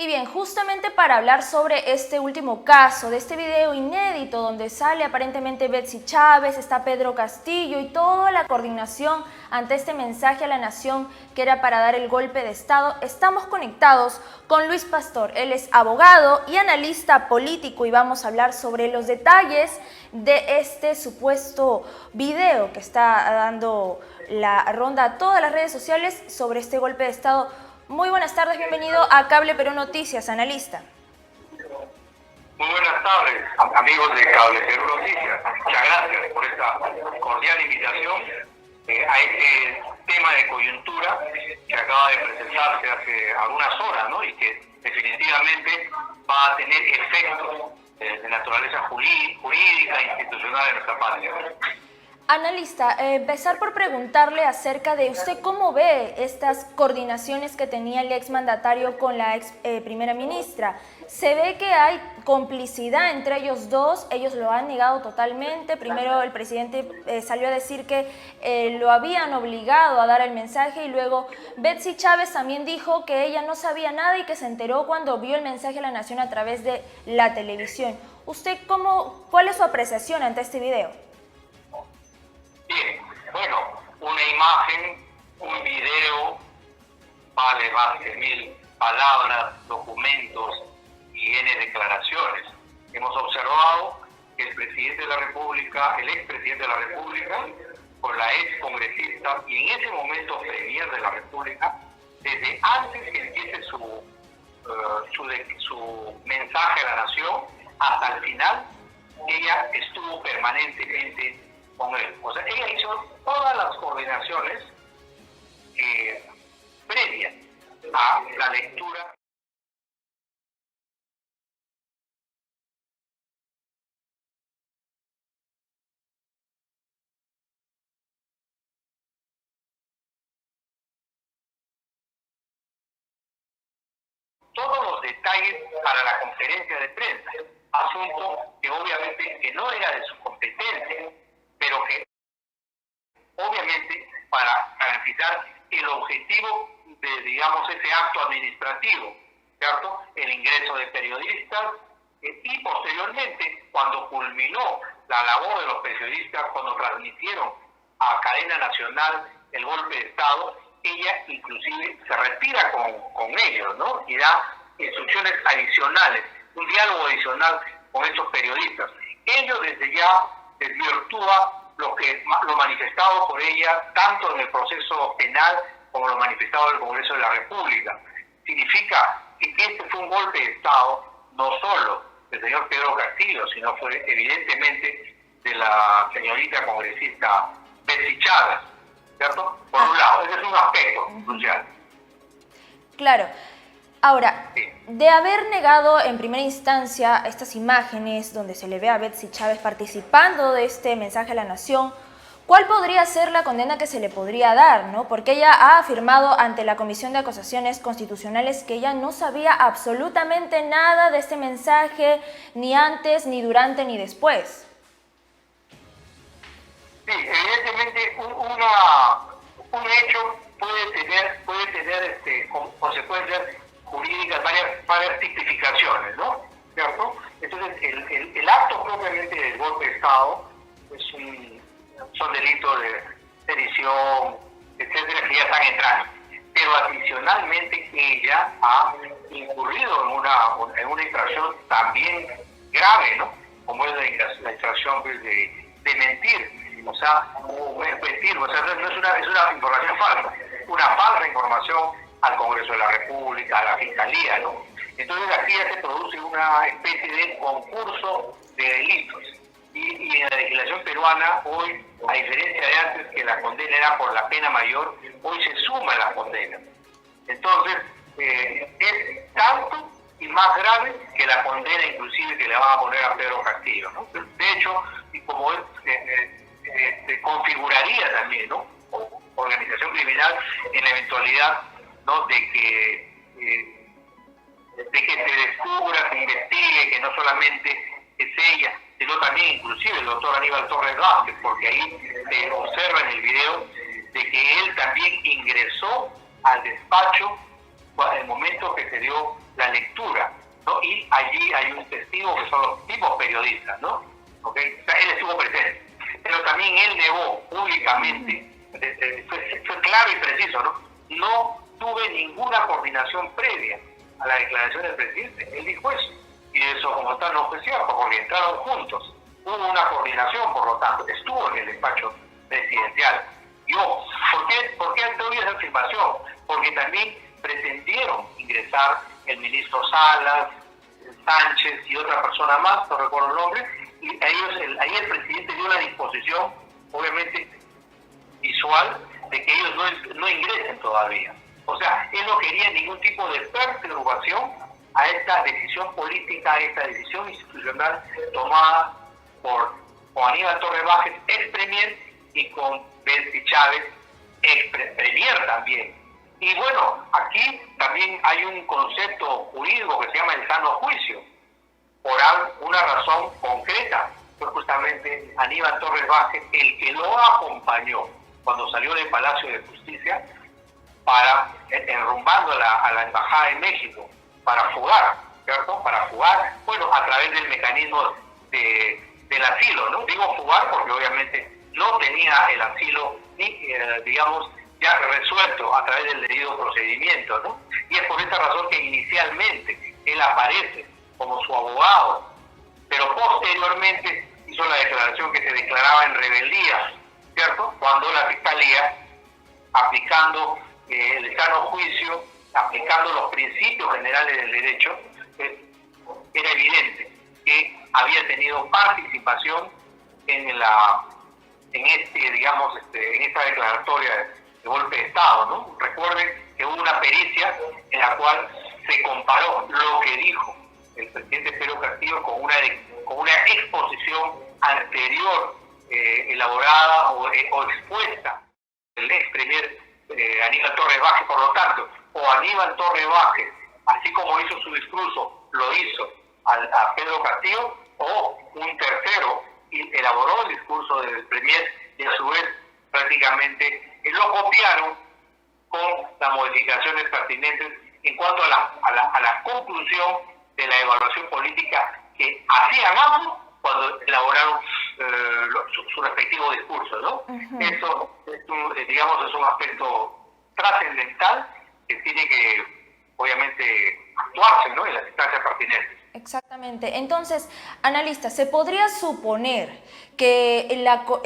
Y bien, justamente para hablar sobre este último caso, de este video inédito donde sale aparentemente Betsy Chávez, está Pedro Castillo y toda la coordinación ante este mensaje a la nación que era para dar el golpe de Estado, estamos conectados con Luis Pastor. Él es abogado y analista político y vamos a hablar sobre los detalles de este supuesto video que está dando la ronda a todas las redes sociales sobre este golpe de Estado. Muy buenas tardes, bienvenido a Cable Perú Noticias, analista. Muy buenas tardes, amigos de Cable Perú Noticias. Muchas gracias por esta cordial invitación a este tema de coyuntura que acaba de presentarse hace algunas horas, ¿no? Y que definitivamente va a tener efectos de naturaleza jurídica e institucional en nuestra patria. Analista, empezar por preguntarle acerca de usted cómo ve estas coordinaciones que tenía el exmandatario con la ex primera ministra. Se ve que hay complicidad entre ellos dos, ellos lo han negado totalmente. Primero el presidente salió a decir que lo habían obligado a dar el mensaje y luego Betsy Chávez también dijo que ella no sabía nada y que se enteró cuando vio el mensaje a la nación a través de la televisión. ¿Usted cuál es su apreciación ante este video? Bien, bueno, una imagen, un video vale más que 1000 palabras, documentos y N declaraciones. Hemos observado que el presidente de la República, el expresidente de la República, con la ex congresista y en ese momento premier de la República, desde antes que empiece su mensaje a la nación hasta el final, ella estuvo permanentemente con él. O sea, ella hizo todas las coordinaciones previas a la lectura. Todos los detalles para la conferencia de prensa, asunto que obviamente que no era de su competencia, pero que obviamente para garantizar el objetivo de, digamos, ese acto administrativo, ¿cierto? El ingreso de periodistas y posteriormente, cuando culminó la labor de los periodistas, cuando transmitieron a cadena nacional el golpe de Estado, ella inclusive se retira con ellos, ¿no? Y da instrucciones adicionales, un diálogo adicional con estos periodistas. Ello desde ya desvirtúa lo manifestado por ella, tanto en el proceso penal como lo manifestado en el Congreso de la República. Significa que este fue un golpe de Estado, no solo del señor Pedro Castillo, sino fue evidentemente de la señorita congresista Betsy Chávez, ¿cierto? Por un lado, ese es un aspecto crucial. Claro. Ahora, de haber negado en primera instancia estas imágenes donde se le ve a Betsy Chávez participando de este mensaje a la nación, ¿cuál podría ser la condena que se le podría dar, ¿no? Porque ella ha afirmado ante la Comisión de Acusaciones Constitucionales que ella no sabía absolutamente nada de este mensaje, ni antes, ni durante, ni después. Sí, evidentemente un hecho puede tener consecuencias jurídicas, varias tipificaciones, ¿no? ¿Cierto? Entonces, el acto propiamente del golpe de Estado son delitos de sedición, etcétera, que ya están en trámite. Pero adicionalmente ella ha incurrido en una infracción también grave, ¿no? Como es la infracción de mentir. O sea, mentir, o sea, no es una información falsa, una falsa información al Congreso de la República, a la Fiscalía, ¿no? Entonces aquí ya se produce una especie de concurso de delitos. Y en la legislación peruana hoy, a diferencia de antes que la condena era por la pena mayor, hoy se suma la condena. Entonces, es tanto y más grave que la condena inclusive que le van a poner a Pedro Castillo, ¿no? De hecho, y como se configuraría también, ¿no? Organización criminal en la eventualidad, ¿no? de que se descubra, se investigue, que no solamente es ella, sino también inclusive el doctor Aníbal Torres Vázquez, porque ahí se observa en el video de que él también ingresó al despacho en el momento que se dio la lectura allí hay un testigo que son los tipos periodistas, ¿no? ¿Okay? O sea, él estuvo presente, pero también él negó públicamente, fue claro y preciso, ¿no? No tuve ninguna coordinación previa a la declaración del presidente. Él dijo eso. Y eso, como tal, no fue cierto, porque entraron juntos. Hubo una coordinación, por lo tanto, estuvo en el despacho presidencial. ¿Por qué doy esa afirmación? Porque también pretendieron ingresar el ministro Salas, Sánchez y otra persona más, no recuerdo el nombre, y ahí el presidente dio la disposición, obviamente visual, de que ellos no ingresen todavía. O sea, él no quería ningún tipo de perturbación a esta decisión política, a esta decisión institucional tomada por Aníbal Torres Vázquez, ex premier, y con Betsy Chávez, ex premier también. Y bueno, aquí también hay un concepto jurídico que se llama el sano juicio, por una razón concreta. Fue justamente Aníbal Torres Vázquez el que lo acompañó cuando salió del Palacio de Justicia, enrumbando a la Embajada de México, para fugar, ¿cierto? Para fugar, bueno, a través del mecanismo del asilo, ¿no? Digo fugar porque obviamente no tenía el asilo, digamos, ya resuelto a través del debido procedimiento, ¿no? Y es por esa razón que inicialmente él aparece como su abogado, pero posteriormente hizo la declaración que se declaraba en rebeldía, ¿cierto? Cuando la Fiscalía, aplicando el sano juicio, aplicando los principios generales del derecho, era evidente que había tenido participación en esta declaratoria de golpe de Estado, ¿no? Recuerden que hubo una pericia en la cual se comparó lo que dijo el presidente Pedro Castillo con una exposición anterior elaborada o expuesta del ex premier Aníbal Torres Vázquez. Por lo tanto, o Aníbal Torres Vázquez, así como hizo su discurso, lo hizo a Pedro Castillo, o un tercero elaboró el discurso del premier y a su vez prácticamente lo copiaron con las modificaciones pertinentes en cuanto a la conclusión de la evaluación política que hacían ambos cuando elaboraron su respectivo discurso, ¿no? Uh-huh. Eso es un aspecto trascendental que tiene que, obviamente, actuarse, ¿no?, en las instancias pertinentes. Exactamente. Entonces, analista, ¿se podría suponer que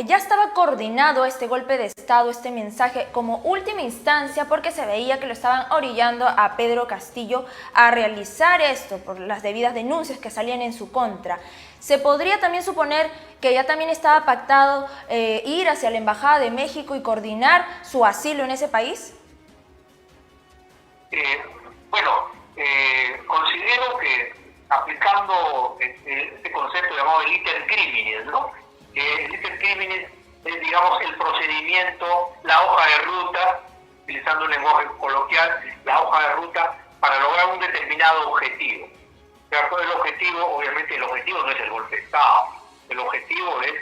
ya estaba coordinado este golpe de Estado, este mensaje, como última instancia, porque se veía que lo estaban orillando a Pedro Castillo a realizar esto por las debidas denuncias que salían en su contra? ¿Se podría también suponer que ya también estaba pactado ir hacia la Embajada de México y coordinar su asilo en ese país? Considero que aplicando este concepto llamado el iter criminis, ¿no? El iter criminis es, digamos, el procedimiento, la hoja de ruta, utilizando un lenguaje coloquial, la hoja de ruta para lograr un determinado objetivo. ¿Cierto? Obviamente el objetivo no es el golpe de Estado, el objetivo es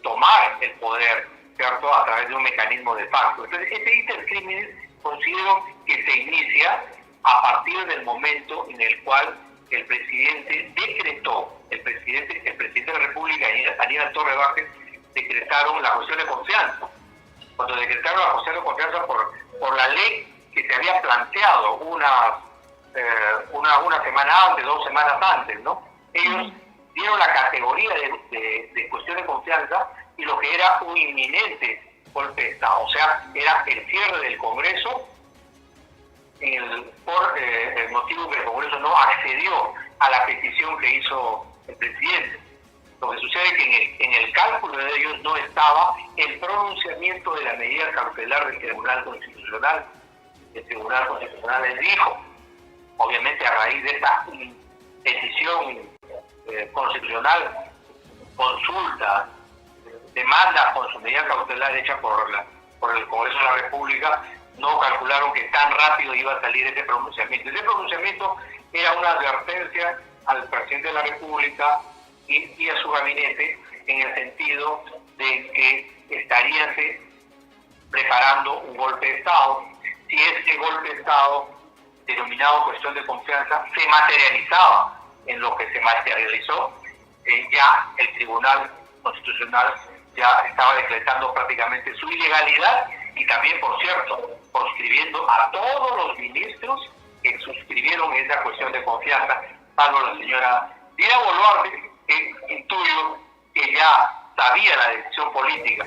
tomar el poder, ¿cierto?, a través de un mecanismo de pacto. Entonces, este iter criminis considero que se inicia a partir del momento en el cual el presidente decretó, el presidente de la República, Aníbal Torres Vázquez, decretaron la cuestión de confianza. Cuando decretaron la cuestión de confianza por la ley que se había planteado una semana antes, 2 semanas antes, ¿no? Ellos dieron la categoría de cuestión de confianza y lo que era un inminente golpe de Estado. O sea, era el cierre del Congreso por el motivo que el Congreso no accedió a la petición que hizo el presidente. Lo que sucede es que en el cálculo de ellos no estaba el pronunciamiento de la medida cautelar del Tribunal Constitucional. El Tribunal Constitucional les dijo, obviamente a raíz de esta decisión constitucional, consulta, demanda con su medida cautelar hecha por el Congreso de la República, no calcularon que tan rápido iba a salir ese pronunciamiento. Ese pronunciamiento era una advertencia al presidente de la República y a su gabinete en el sentido de que estarían preparando un golpe de Estado. Si ese golpe de Estado, denominado cuestión de confianza, se materializaba en lo que se materializó, ya el Tribunal Constitucional ya estaba decretando prácticamente su ilegalidad y también, por cierto, proscribiendo a todos los ministros que suscribieron esa cuestión de confianza, salvo la señora Dina Boluarte, que intuyo que ya sabía la decisión política,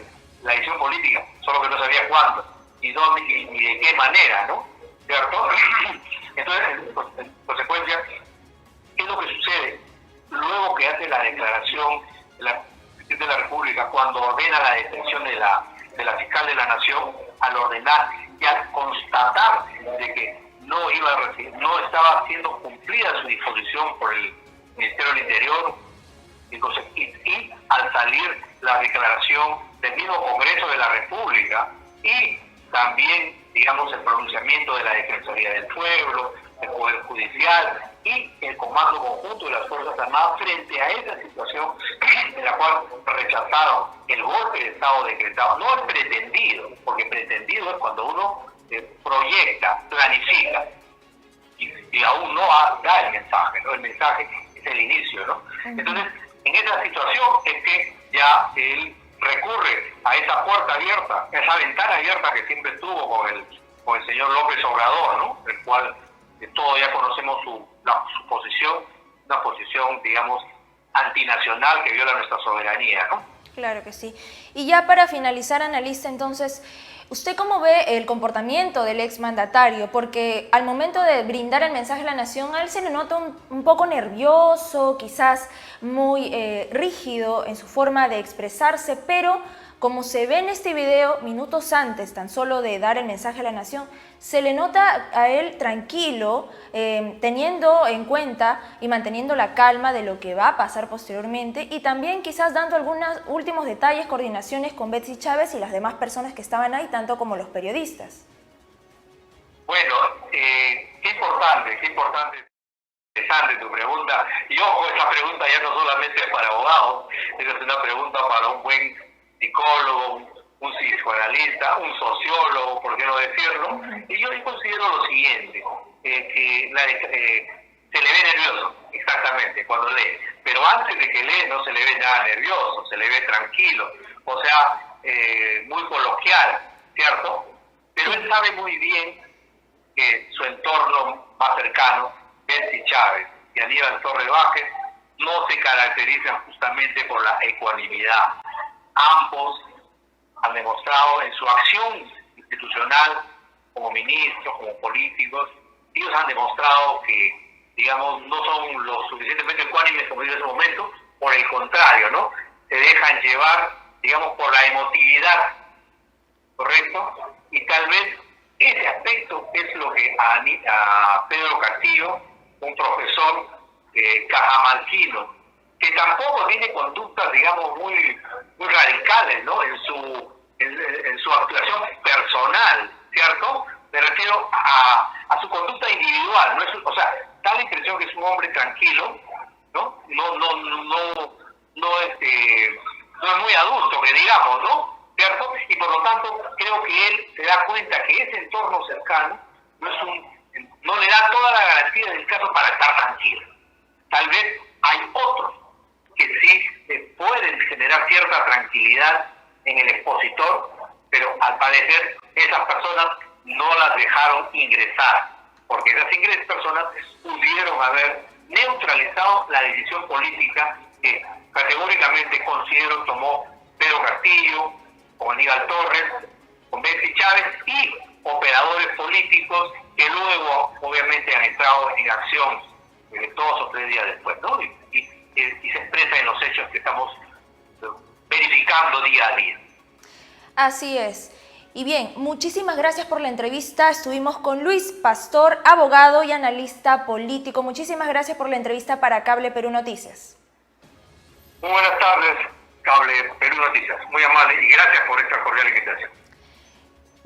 solo que no sabía cuándo, ni dónde, ni de qué manera, ¿no? ¿Cierto? Entonces, en consecuencia, ¿qué es lo que sucede? Luego que hace la declaración la Presidenta de la República, cuando ordena la detención de la fiscal de la Nación, al ordenar y al constatar de que no estaba siendo cumplida su disposición por el Ministerio del Interior, y al salir la declaración del mismo Congreso de la República y también, digamos, el pronunciamiento de la Defensoría del Pueblo, el Poder Judicial y el Comando Conjunto de las Fuerzas Armadas frente a esa situación en la cual rechazaron el golpe de Estado decretado, no el pretendido, porque pretendido es cuando uno proyecta, planifica y aún no da el mensaje, ¿no? El mensaje es el inicio, ¿no? Entonces, en esa situación es que ya él recurre a esa puerta abierta, esa ventana abierta que siempre tuvo con el señor López Obrador, ¿no? El cual todos ya conocemos su posición, una posición, digamos, antinacional que viola nuestra soberanía, ¿no? Claro que sí. Y ya para finalizar, analista, entonces, ¿usted cómo ve el comportamiento del exmandatario? Porque al momento de brindar el mensaje a la nación, a él se le nota un poco nervioso, quizás muy rígido en su forma de expresarse, pero como se ve en este video, minutos antes tan solo de dar el mensaje a la nación, se le nota a él tranquilo, teniendo en cuenta y manteniendo la calma de lo que va a pasar posteriormente y también quizás dando algunos últimos detalles, coordinaciones con Betsy Chávez y las demás personas que estaban ahí, tanto como los periodistas. Bueno, qué importante, interesante tu pregunta. Y ojo, esa pregunta ya no solamente es para abogados, esa es una pregunta para un buen psicólogo, un psicoanalista, un sociólogo, por qué no decirlo. Y yo considero lo siguiente, que se le ve nervioso, exactamente, cuando lee. Pero antes de que lee no se le ve nada nervioso, se le ve tranquilo, o sea, muy coloquial, ¿cierto? Pero él sabe muy bien que su entorno más cercano, Betsy Chávez y Aníbal Torres Vázquez, no se caracterizan justamente por la ecuanimidad. Ambos han demostrado en su acción institucional, como ministros, como políticos, ellos han demostrado que, digamos, no son lo suficientemente ecuánimes como en ese momento, por el contrario, ¿no? Se dejan llevar, digamos, por la emotividad, ¿correcto? Y tal vez ese aspecto es lo que a Pedro Castillo, un profesor cajamarquino, que tampoco tiene conductas, digamos, muy radicales, ¿no? En su actuación personal, ¿cierto? Me refiero a su conducta individual, ¿no? O sea, da la impresión que es un hombre tranquilo, ¿no? No es muy adulto, que digamos, ¿no? ¿Cierto? Y por lo tanto, creo que él se da cuenta que ese entorno cercano no le da toda la garantía del caso para estar tranquilo. Tal vez hay otros que sí pueden generar cierta tranquilidad en el expositor, pero al parecer esas personas no las dejaron ingresar, porque esas personas pudieron haber neutralizado la decisión política que categóricamente considero tomó Pedro Castillo, con Aníbal Torres, con Betsy Chávez y operadores políticos que luego obviamente han entrado en acción 2 o 3 días después, ¿no? Y se expresa en los hechos que estamos verificando día a día. Así es. Y bien, muchísimas gracias por la entrevista. Estuvimos con Luis Pastor, abogado y analista político. Muchísimas gracias por la entrevista para Cable Perú Noticias. Muy buenas tardes, Cable Perú Noticias. Muy amable y gracias por esta cordial invitación.